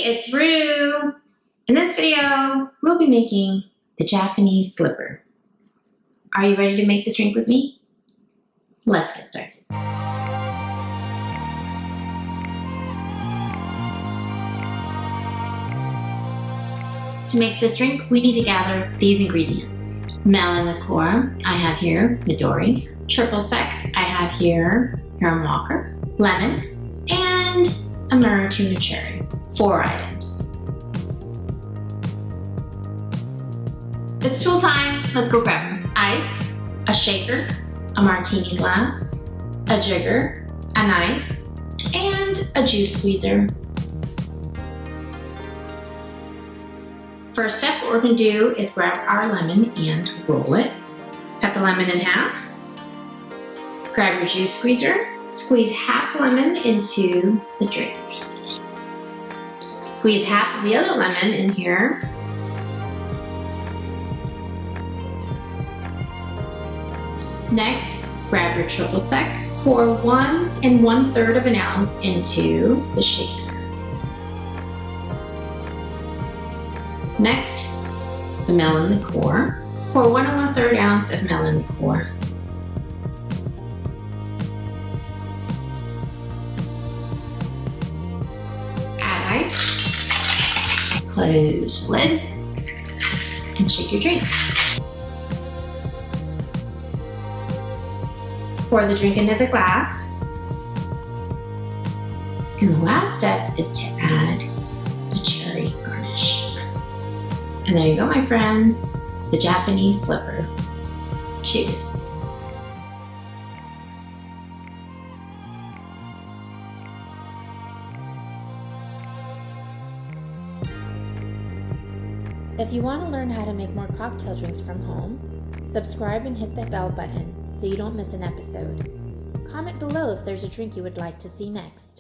it's Ruu. In this video, we'll be making the Japanese slipper. Are you ready to make this drink with me? Let's get started. To make this drink, we need to gather these ingredients. Melon Liqueur, I have here Midori. Triple Sec, I have here Heron Walker. Lemon, and a Maratuna cherry. 4 items. It's tool time. Let's go grab them. Ice, a shaker, a martini glass, a jigger, a knife, and a juice squeezer. First step, what we're going to do is grab our lemon and roll it. Cut the lemon in half. Grab your juice squeezer. Squeeze half lemon into the drink. Squeeze half of the other lemon in here. Next, grab your triple sec. Pour 1 1/3 of an ounce into the shaker. Next, the melon liqueur. Pour 1 1/3 ounce of melon liqueur. Add ice. Close the lid and shake your drink. Pour the drink into the glass. And the last step is to add the cherry garnish. And there you go, my friends, the Japanese slipper. Cheers. If you want to learn how to make more cocktail drinks from home, subscribe and hit the bell button so you don't miss an episode. Comment below if there's a drink you would like to see next.